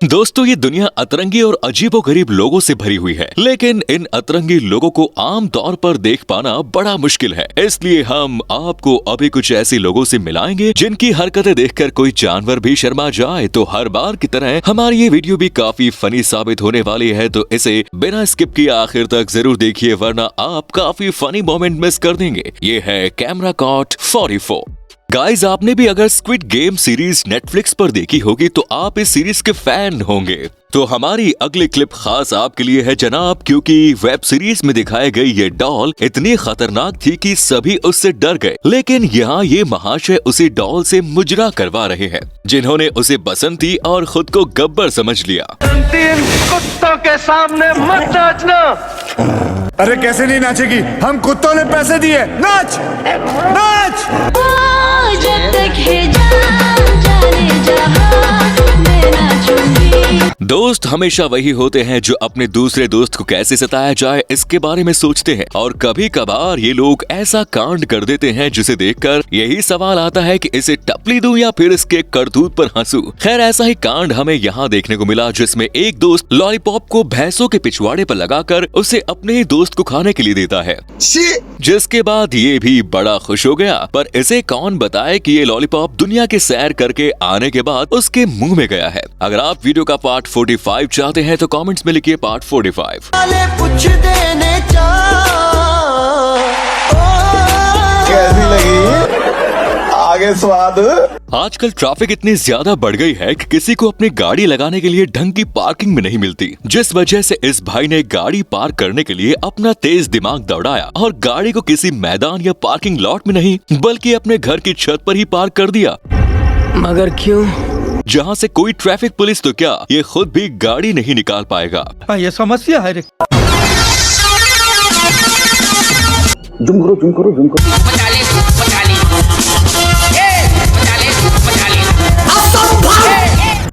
दोस्तों, ये दुनिया अतरंगी और अजीबोगरीब लोगों से भरी हुई है, लेकिन इन अतरंगी लोगों को आम तौर पर देख पाना बड़ा मुश्किल है। इसलिए हम आपको अभी कुछ ऐसे लोगों से मिलाएंगे जिनकी हरकतें देखकर कोई जानवर भी शर्मा जाए। तो हर बार की तरह हमारी ये वीडियो भी काफी फनी साबित होने वाली है, तो इसे बिना स्किप किए आखिर तक जरूर देखिए, वरना आप काफी फनी मोमेंट मिस कर देंगे। ये है कैमरा कॉट 44। गाइज, आपने भी अगर स्क्विड गेम सीरीज नेटफ्लिक्स पर देखी होगी तो आप इस सीरीज के फैन होंगे। तो हमारी अगली क्लिप खास आपके लिए है जनाब, क्योंकि वेब सीरीज में दिखाई गई ये डॉल इतनी खतरनाक थी कि सभी उससे डर गए। लेकिन यहाँ ये महाशय उसी डॉल से मुजरा करवा रहे हैं, जिन्होंने उसे बसंती और खुद को गब्बर समझ लिया। कुत्तों के सामने मत नाचना। अरे कैसे नहीं नाचेगी, हम कुत्तों ने पैसे दिए, नाच नाच। जब तक है जाने जहां मैं नाचूंगी। दोस्त हमेशा वही होते हैं जो अपने दूसरे दोस्त को कैसे सताया जाए इसके बारे में सोचते हैं, और कभी कभार ये लोग ऐसा कांड कर देते हैं जिसे देखकर यही सवाल आता है कि इसे टपली दूं या फिर इसके करतूत पर हंसूं। खैर, ऐसा ही कांड हमें यहाँ देखने को मिला, जिसमें एक दोस्त लॉलीपॉप को भैंसों के पिछवाड़े पर लगाकर उसे अपने ही दोस्त को खाने के लिए देता है, जिसके बाद ये भी बड़ा खुश हो गया। पर इसे कौन बताए कि ये लॉलीपॉप दुनिया के सैर करके आने के बाद उसके मुंह में गया है। अगर आप वीडियो का पार्ट 45 चाहते हैं तो कमेंट्स में लिखिए पार्ट 45। कैसी लगी आगे स्वाद? आजकल ट्रैफिक इतनी ज्यादा बढ़ गई है कि किसी को अपनी गाड़ी लगाने के लिए ढंग की पार्किंग में नहीं मिलती, जिस वजह से इस भाई ने गाड़ी पार्क करने के लिए अपना तेज दिमाग दौड़ाया और गाड़ी को किसी मैदान या पार्किंग लॉट में नहीं बल्कि अपने घर की छत पर ही पार्क कर दिया। मगर क्यों? जहाँ से कोई ट्रैफिक पुलिस तो क्या, ये खुद भी गाड़ी नहीं निकाल पाएगा। ये समस्या है रे। जुम करो।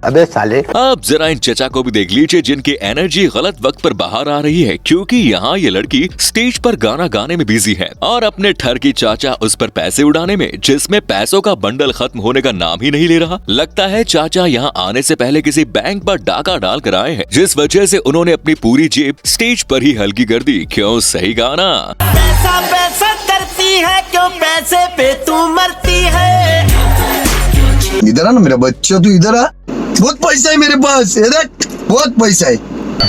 अबे साले, अब जरा इन चचा को भी देख लीजिए जिनकी एनर्जी गलत वक्त पर बाहर आ रही है, क्योंकि यहाँ ये लड़की स्टेज पर गाना गाने में बिजी है और अपने ठर की चाचा उस पर पैसे उड़ाने में, जिसमें पैसों का बंडल खत्म होने का नाम ही नहीं ले रहा। लगता है चाचा यहाँ आने से पहले किसी बैंक पर डाका डाल कर आए हैं, जिस वजह से उन्होंने अपनी पूरी जेब स्टेज पर ही हल्की कर दी। क्यों? सही गाना। पैसा पैसा करती है, क्यों पैसे पे तू मरती है। इधर आ ना मेरा बच्चा, तू इधर आ। बहुत पैसा है मेरे पास, बहुत पैसा है।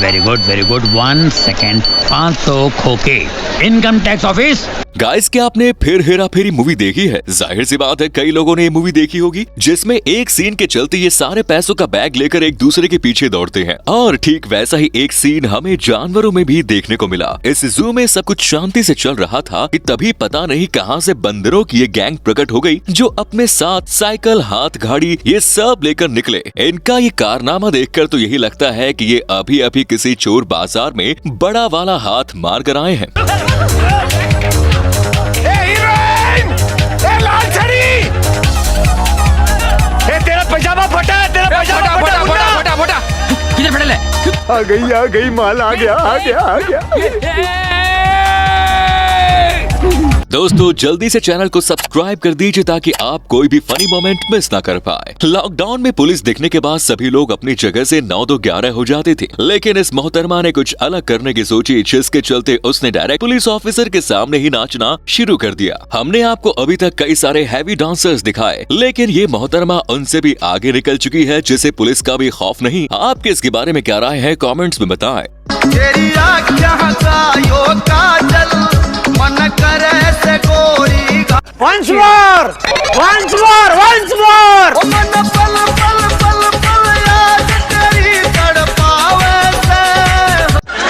Very good 1 second. 500 खोके। Income tax office. गाइस, क्या आपने फिर हेरा फेरी मूवी देखी है? जाहिर सी बात है कई लोगों ने ये मूवी देखी होगी, जिसमें एक सीन के चलते ये सारे पैसों का बैग लेकर एक दूसरे के पीछे दौड़ते हैं। और ठीक वैसा ही एक सीन हमें जानवरों में भी देखने को मिला। इस जू में सब कुछ शांति से चल रहा था कि तभी पता नहीं कहां से बंदरों की ये गैंग प्रकट हो गई, जो अपने साथ साइकिल, हाथ गाड़ी ये सब लेकर निकले। इनका ये कारनामा देखकर तो यही लगता है कि ये अभी अभी किसी चोर बाजार में बड़ा वाला हाथ मार कर आए हैं। आ गई माल आ गया। दोस्तों, जल्दी से चैनल को सब्सक्राइब कर दीजिए ताकि आप कोई भी फनी मोमेंट मिस ना कर पाए। लॉकडाउन में पुलिस दिखने के बाद सभी लोग अपनी जगह से 9-11 हो जाते थे, लेकिन इस मोहतरमा ने कुछ अलग करने की सोची, जिसके चलते उसने डायरेक्ट पुलिस ऑफिसर के सामने ही नाचना शुरू कर दिया। हमने आपको अभी तक कई सारे हैवी डांसर्स दिखाए, लेकिन ये मोहतरमा उनसे भी आगे निकल चुकी है, जिसे पुलिस का भी खौफ नहीं। आपके इसके बारे में क्या राय है, कॉमेंट्स में बताएं। Once more!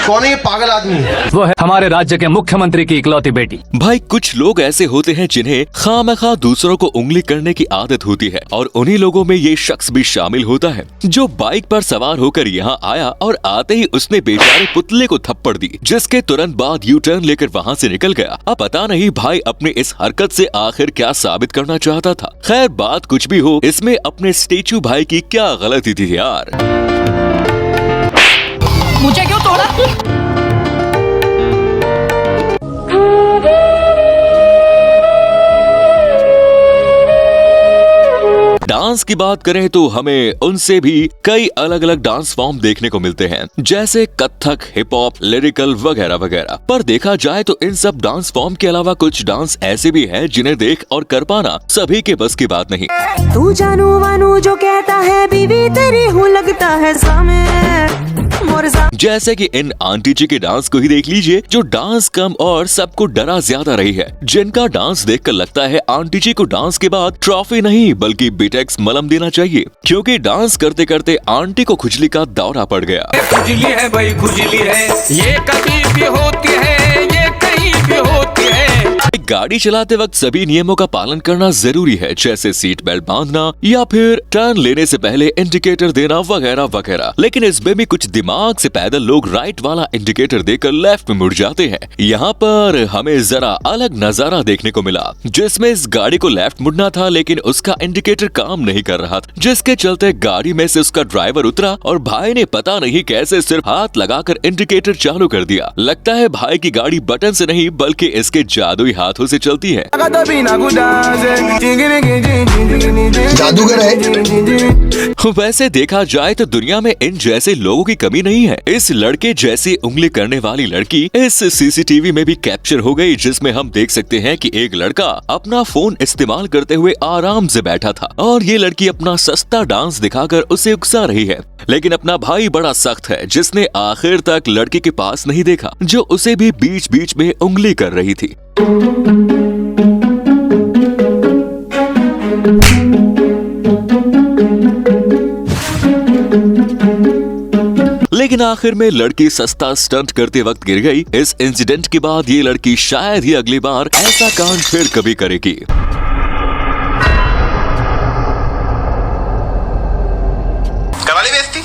कौन है ये पागल आदमी? वो है हमारे राज्य के मुख्यमंत्री की इकलौती बेटी। भाई, कुछ लोग ऐसे होते हैं जिन्हें खामखा दूसरों को उंगली करने की आदत होती है, और उन्हीं लोगों में ये शख्स भी शामिल होता है, जो बाइक पर सवार होकर यहाँ आया और आते ही उसने बेचारे पुतले को थप्पड़ दी, जिसके तुरंत बाद यू टर्न लेकर वहाँ से निकल गया। अब पता नहीं भाई अपने इस हरकत से आखिर क्या साबित करना चाहता था। खैर, बात कुछ भी हो, इसमें अपने स्टेचू भाई की क्या गलती थी यार। मुझे क्यों तोड़ा? डांस की बात करें तो हमें उनसे भी कई अलग अलग डांस फॉर्म देखने को मिलते हैं, जैसे कथक, हिप हॉप, लिरिकल वगैरह वगैरह। पर देखा जाए तो इन सब डांस फॉर्म के अलावा कुछ डांस ऐसे भी हैं जिन्हें देख और कर पाना सभी के बस की बात नहीं। तू जानू वानू जो कहता है बीवी तेरी हूँ लगता है सामे मोर जैसे कि इन आंटी जी के डांस को ही देख लीजिए, जो डांस कम और सबको डरा ज्यादा रही है, जिनका डांस देखकर लगता है आंटी जी को डांस के बाद ट्रॉफी नहीं बल्कि बिटेक्स मलम देना चाहिए, क्योंकि डांस करते करते आंटी को खुजली का दौरा पड़ गया। खुजली है भाई, खुजली है, ये कभी भी होती है, ये कहीं भी होती है। गाड़ी चलाते वक्त सभी नियमों का पालन करना जरूरी है, जैसे सीट बेल्ट बांधना या फिर टर्न लेने से पहले इंडिकेटर देना वगैरह वगैरह। लेकिन इसमें भी कुछ दिमाग से पैदल लोग राइट वाला इंडिकेटर देकर लेफ्ट में मुड़ जाते हैं। यहाँ पर हमें जरा अलग नजारा देखने को मिला, जिसमें इस गाड़ी को लेफ्ट मुड़ना था लेकिन उसका इंडिकेटर काम नहीं कर रहा था, जिसके चलते गाड़ी में से उसका ड्राइवर उतरा और भाई ने पता नहीं कैसे सिर्फ हाथ लगाकर इंडिकेटर चालू कर दिया। लगता है भाई की गाड़ी बटन से नहीं बल्कि इसके जादुई हाथों से चलती है। जादूगर है। वैसे देखा जाए तो दुनिया में इन जैसे लोगों की कमी नहीं है। इस लड़के जैसी उंगली करने वाली लड़की इस सीसीटीवी में भी कैप्चर हो गई, जिसमें हम देख सकते हैं कि एक लड़का अपना फोन इस्तेमाल करते हुए आराम से बैठा था और ये लड़की अपना सस्ता डांस दिखाकर उसे उकसा रही है। लेकिन अपना भाई बड़ा सख्त है, जिसने आखिर तक लड़की के पास नहीं देखा, जो उसे भी बीच बीच में उंगली कर रही थी। लेकिन आखिर में लड़की सस्ता स्टंट करते वक्त गिर गई। इस इंसिडेंट के बाद ये लड़की शायद ही अगली बार ऐसा कांड फिर कभी करेगी। कराली बेइज्जती।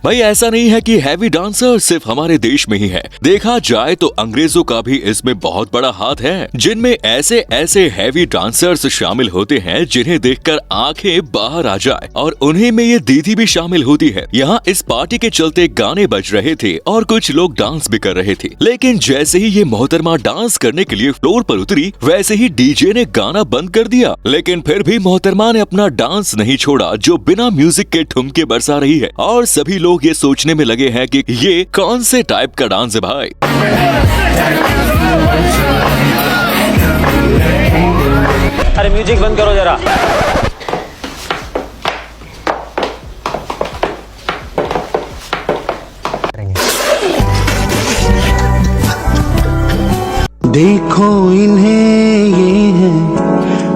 भाई ऐसा नहीं है कि हैवी डांसर सिर्फ हमारे देश में ही है। देखा जाए तो अंग्रेजों का भी इसमें बहुत बड़ा हाथ है, जिनमें ऐसे ऐसे हैवी डांसर्स शामिल होते हैं जिन्हें देखकर आंखें बाहर आ जाए, और उन्हीं में ये दीदी भी शामिल होती है। यहाँ इस पार्टी के चलते गाने बज रहे थे और कुछ लोग डांस भी कर रहे थे, लेकिन जैसे ही ये मोहतरमा डांस करने के लिए फ्लोर पर उतरी, वैसे ही डीजे ने गाना बंद कर दिया। लेकिन फिर भी मोहतरमा ने अपना डांस नहीं छोड़ा, जो बिना म्यूजिक के ठुमके बरसा रही है, और सभी लोग ये सोचने में लगे हैं कि ये कौन से टाइप का डांस है भाई। अरे म्यूजिक बंद करो जरा। देखो इन्हें ये है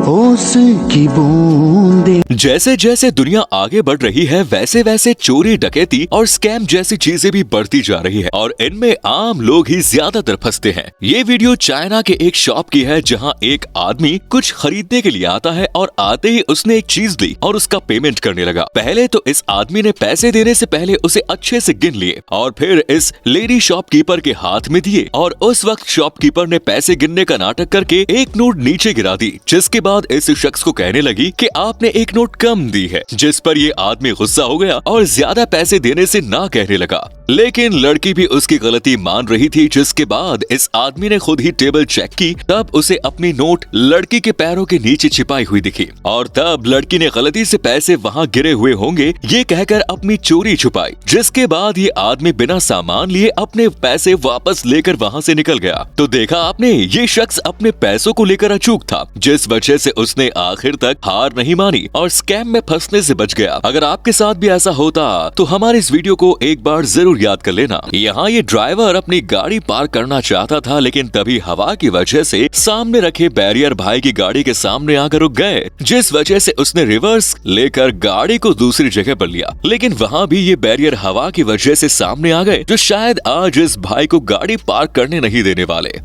ओस की बूंदे। जैसे जैसे दुनिया आगे बढ़ रही है, वैसे वैसे चोरी, डकैती और स्कैम जैसी चीजें भी बढ़ती जा रही है, और इनमें आम लोग ही ज्यादातर फंसते हैं। ये वीडियो चाइना के एक शॉप की है, जहां एक आदमी कुछ खरीदने के लिए आता है और आते ही उसने एक चीज ली और उसका पेमेंट करने लगा। पहले तो इस आदमी ने पैसे देने से पहले उसे अच्छे से गिन लिए और फिर इस लेडी शॉपकीपर के हाथ में दिए, और उस वक्त शॉपकीपर ने पैसे गिनने का नाटक करके एक नोट नीचे गिरा दी, जिसके बाद इस शख्स को कहने लगी कि आपने एक नोट कम दी है, जिस पर ये आदमी गुस्सा हो गया और ज्यादा पैसे देने से ना कहने लगा। लेकिन लड़की भी उसकी गलती मान रही थी, जिसके बाद इस आदमी ने खुद ही टेबल चेक की, तब उसे अपनी नोट लड़की के पैरों के नीचे छिपाई हुई दिखी, और तब लड़की ने गलती से पैसे वहाँ गिरे हुए होंगे ये कहकर अपनी चोरी छुपाई, जिसके बाद ये आदमी बिना सामान लिए अपने पैसे वापस लेकर वहाँ से निकल गया। तो देखा आपने, ये शख्स अपने पैसों को लेकर अचूक था, जिस वजह से उसने आखिर तक हार नहीं मानी और स्कैम में फंसने से बच गया। अगर आपके साथ भी ऐसा होता तो हमारे इस वीडियो को एक बार जरूर याद कर लेना। यहाँ ये ड्राइवर अपनी गाड़ी पार्क करना चाहता था, लेकिन तभी हवा की वजह से सामने रखे बैरियर भाई की गाड़ी के सामने आकर रुक गए, जिस वजह से उसने रिवर्स लेकर गाड़ी को दूसरी जगह पर लिया। लेकिन वहाँ भी ये बैरियर हवा की वजह से सामने आ गए, जो शायद आज इस भाई को गाड़ी पार्क करने नहीं देने वाले।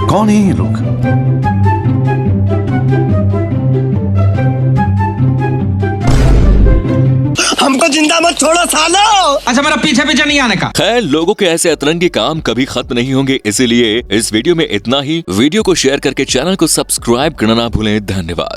कौन है ये लोग? हमको जिंदा मत छोड़ो सालो। अच्छा मेरा पीछे पीछे नहीं आने का। खैर, लोगों के ऐसे अतरंगी काम कभी खत्म नहीं होंगे, इसीलिए इस वीडियो में इतना ही। वीडियो को शेयर करके चैनल को सब्सक्राइब करना ना भूलें। धन्यवाद।